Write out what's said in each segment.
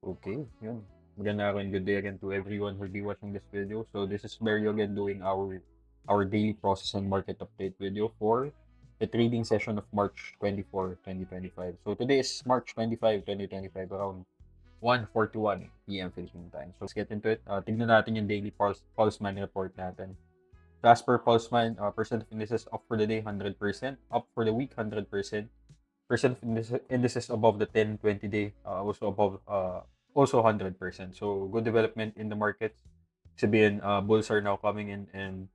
Okay, yun. Maganda rin good day again to everyone who'll be watching this video. So this is Mario again doing our daily process and market update video for the trading session of March 24, 2025. So today is March 25, 2025, around 1:41 p.m. Philippine time. So let's get into it. Tignan natin yung daily pulse man report natin. So as per pulse man, percent of indices up for the day 100%, up for the week 100%. Percent of indices above the 10, 20 day, also above, also 100%. So good development in the markets. Sabihin, bulls are now coming in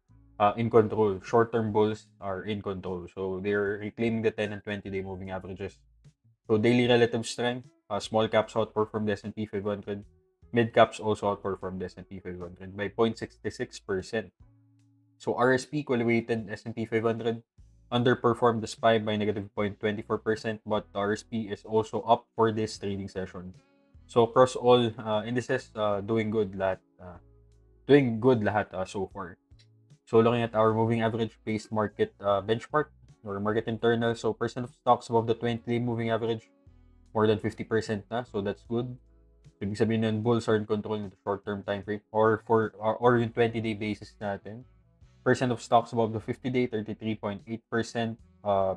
control. Short-term bulls are in control. So they're reclaiming the 10 and 20 day moving averages. So daily relative strength, small caps outperform the S&P 500. Mid caps also outperform the S&P 500 by 0.66%. So RSP, equally-weighted S&P 500, underperformed the SPY by negative 0.24%, but RSP is also up for this trading session. So across all indices, doing good lahat so far. So looking at our moving average-based market benchmark or market internal, so percent of stocks above the 20-day moving average, more than 50% na, so that's good. Ibig sabihin nun, bulls are in control in the short-term time frame or yung 20-day basis natin. Percent of stocks above the 50-day, 33.8%.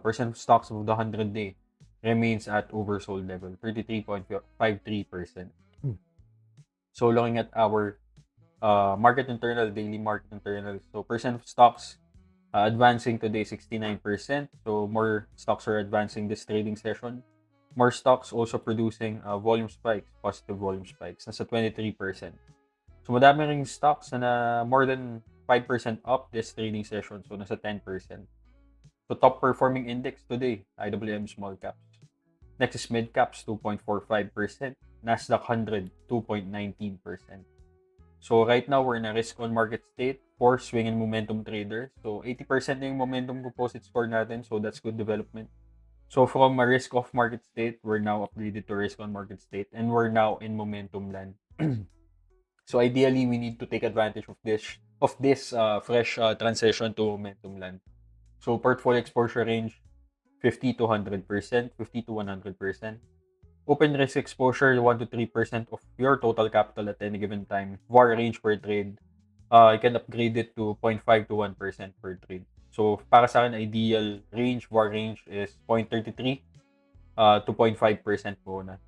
Percent of stocks above the 100-day remains at oversold level, 33.53%. So looking at our market internal, daily market internal, so percent of stocks advancing today 69%. So more stocks are advancing this trading session. More stocks also producing volume spikes, positive volume spikes, nasa 23%. So madami ring stocks na more than 5% up this trading session. So nasa 10%. So top performing index today, IWM small caps. Next is mid caps, 2.45%. Nasdaq 100, 2.19%. So right now, we're in a risk on market state for swing and momentum trader. So 80% na yung momentum composite score natin. So that's good development. So from a risk off market state, we're now upgraded to risk on market state. And we're now in momentum land. So ideally, we need to take advantage of this fresh transition to momentum land. So portfolio exposure range 50 to 100%, 50 to 100%. Open risk exposure 1 to 3% of your total capital at any given time. VAR range per trade, you can upgrade it to 0.5 to 1% per trade. So para sa akin, ideal range, VAR range is 0.33 to 0.5% muna.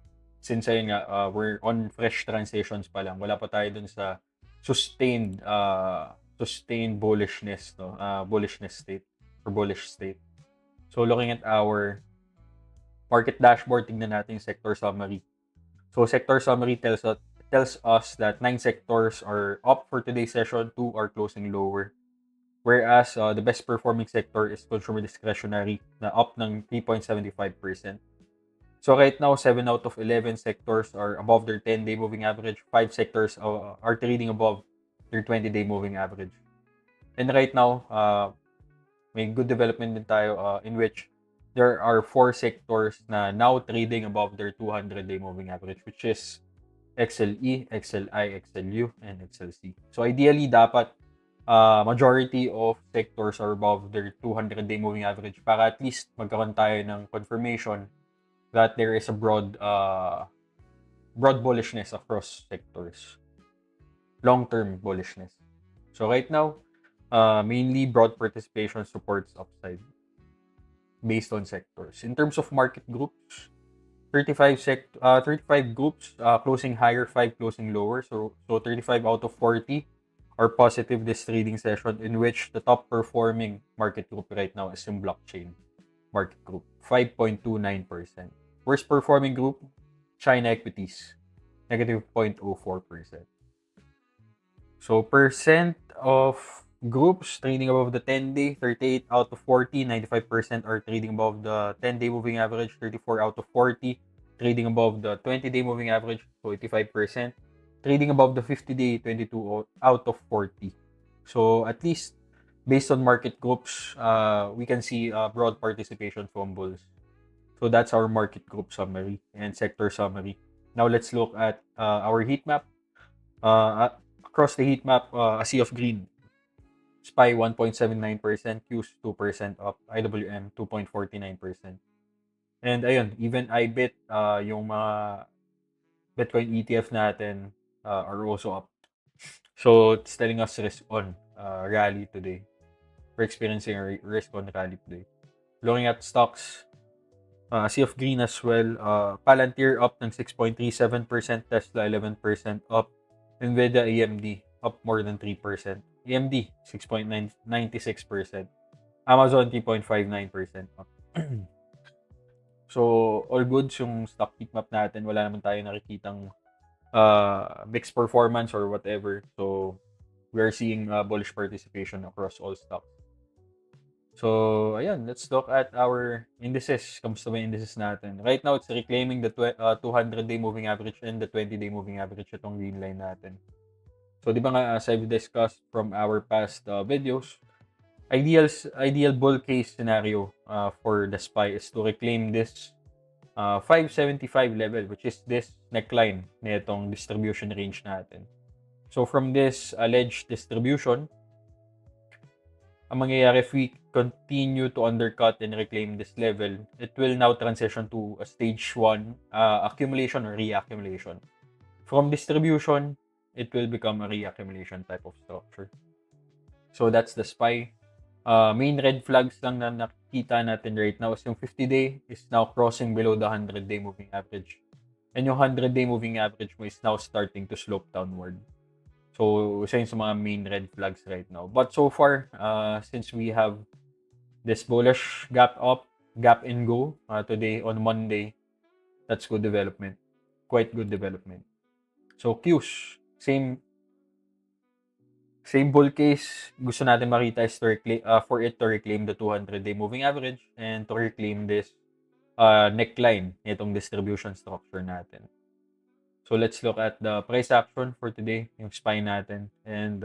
Since ayun nga, we're on fresh transitions pa lang. Wala pa tayo dun sa sustained bullishness, no? Bullishness state or bullish state. So looking at our market dashboard, tingnan natin yung sector summary. So sector summary tells us that 9 sectors are up for today's session, 2 are closing lower. Whereas the best performing sector is consumer discretionary na up ng 3.75%. So right now, 7 out of 11 sectors are above their 10-day moving average. 5 sectors are trading above their 20-day moving average. And right now, may good development din tayo in which there are 4 sectors na now trading above their 200-day moving average, which is XLE, XLI, XLU, and XLC. So ideally, dapat majority of sectors are above their 200-day moving average para at least magkaroon tayo ng confirmation that there is a broad bullishness across sectors. Long-term bullishness. So right now, mainly broad participation supports upside based on sectors. In terms of market groups, 35 groups closing higher, 5 closing lower. So 35 out of 40 are positive this trading session, in which the top performing market group right now is in blockchain market group, 5.29%. Worst performing group, China equities, negative 0.04%. So percent of groups trading above the 10-day, 38 out of 40, 95% are trading above the 10-day moving average, 34 out of 40 trading above the 20-day moving average, so 85%. Trading above the 50-day, 22 out of 40. So at least based on market groups, we can see broad participation from bulls. So that's our market group summary and sector summary. Now let's look at our heat map. Across the heat map, a sea of green. SPY 1.79%, Qs 2% up, IWM 2.49%. And ayun, even IBIT, yung mga Bitcoin ETF natin are also up. So it's telling us risk on rally today. We're experiencing a risk on rally today. Looking at stocks, Sea of Green as well. Palantir up ng 6.37%, Tesla 11% up, Nvidia, AMD up more than 3%. AMD 6.96%, Amazon 3.59% up. So all goods yung stock heatmap natin. Wala naman tayo nakikitang mixed performance or whatever. So we are seeing bullish participation across all stocks. So, ayan, let's look at our indices. Kamusta ba yung indices natin? Right now, it's reclaiming the 200-day moving average and the 20-day moving average, itong green line natin. So, di ba nga, as I've discussed from our past videos, ideal bull case scenario for the SPY is to reclaim this 575 level, which is this neckline na itong distribution range natin. So, from this alleged distribution, ang mangyayari if we continue to undercut and reclaim this level, it will now transition to a stage 1 accumulation or reaccumulation. From distribution, it will become a reaccumulation type of structure. So that's the SPY. Main red flags lang na nakikita natin right now is yung 50-day is now crossing below the 100-day moving average. And yung 100-day moving average mo is now starting to slope downward. So, isa yun sa mga main red flags right now. But so far, since we have this bullish gap up, gap and go today on Monday, that's good development. Quite good development. So, Qs, same bull case. Gusto natin makita is to for it to reclaim the 200-day moving average and to reclaim this neckline, itong distribution structure natin. So, let's look at the price action for today, yung SPY natin, and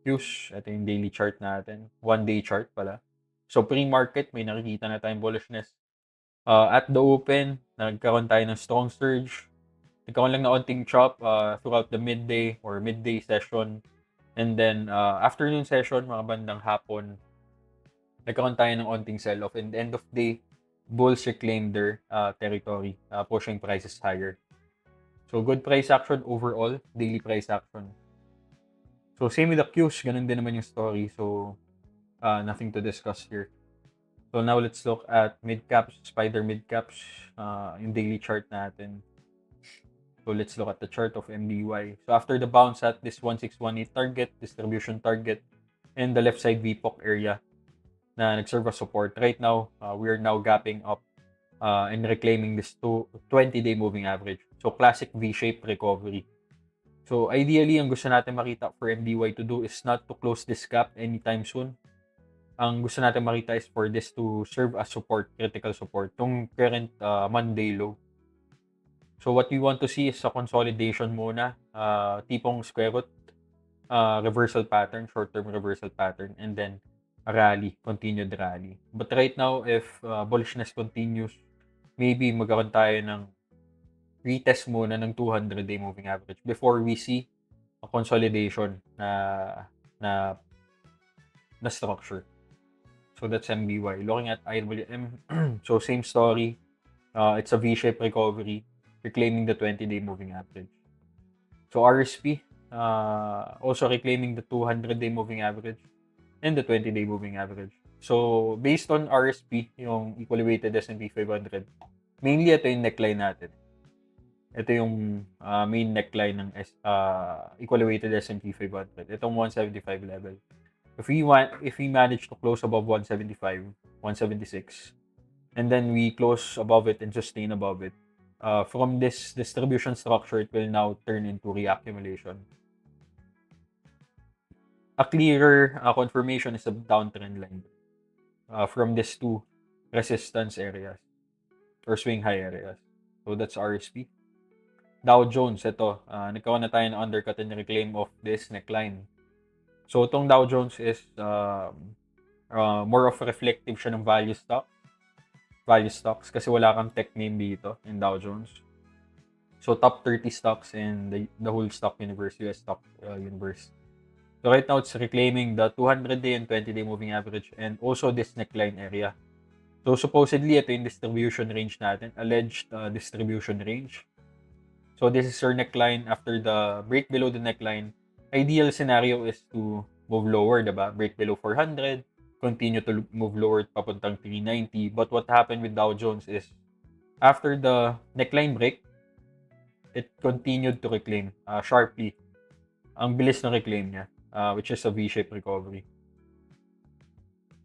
Qs, ito yung daily chart natin, 1-day chart pala. So, pre-market, may nakikita na tayong bullishness. At the open, nagkaroon tayo ng strong surge. Nagkaroon lang na onting chop throughout the midday or midday session. And then, afternoon session, mga bandang hapon, nagkaroon tayo ng onting sell-off. And end of day, bulls reclaimed their territory, pushing prices higher. So, good price action overall, daily price action. So, same with the Qs, ganun din naman yung story. So, nothing to discuss here. So, now let's look at mid-caps, spider mid-caps, yung daily chart natin. So, let's look at the chart of MDY. So, after the bounce at this 1618 target, distribution target, and the left side VPOC area na nag-serve as support, right now, we are now gapping up and reclaiming this 20-day moving average. So, classic V-shaped recovery. So, ideally, ang gusto natin makita for MDY to do is not to close this gap anytime soon. Ang gusto natin makita is for this to serve as support, critical support, yung current Monday low. So, what we want to see is a consolidation muna, tipong square root, reversal pattern, short-term reversal pattern, and then a rally, continued rally. But right now, if bullishness continues, maybe magkaroon tayo ng retest muna ng 200-day moving average before we see a consolidation na structure. So that's MBY. Looking at IWM, so same story. It's a V-shaped recovery, reclaiming the 20-day moving average. So RSP, also reclaiming the 200-day moving average and the 20-day moving average. So based on RSP, yung equally weighted S&P 500, mainly ito yung neckline natin. Ito yung main neckline ng equally weighted S&P 500. Itong 175 level. If we manage to close above 175, 176, and then we close above it and sustain above it, from this distribution structure, it will now turn into reaccumulation. A clearer confirmation is a downtrend line from these two resistance areas or swing high areas. So that's RSP. Dow Jones, ito, nagkaroon na tayo ng undercut and reclaim of this neckline. So, itong Dow Jones is more of a reflective siya ng value stocks kasi wala kang tech name dito in Dow Jones. So, top 30 stocks in the whole stock universe, US stock universe. So, right now, it's reclaiming the 200-day and 20-day moving average and also this neckline area. So, supposedly, ito yung distribution range natin, alleged distribution range. So this is your neckline after the break below the neckline. Ideal scenario is to move lower, diba? Break below 400, continue to move lower papuntang 390. But what happened with Dow Jones is after the neckline break, it continued to reclaim sharply. Ang bilis ng reclaim niya, which is a V-shaped recovery,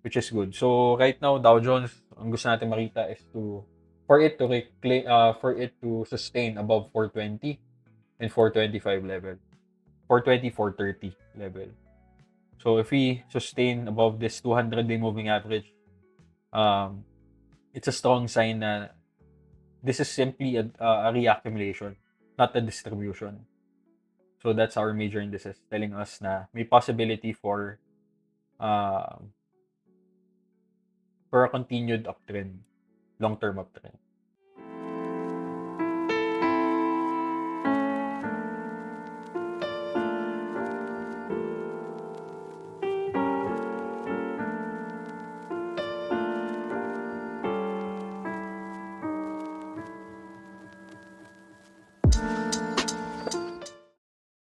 which is good. So right now, Dow Jones, ang gusto natin makita is for it to sustain above 420 and 425 level. 420, 430 level. So if we sustain above this 200-day moving average, it's a strong sign na this is simply a reaccumulation, not a distribution. So that's our major indices telling us na may possibility for a continued uptrend, long-term uptrend.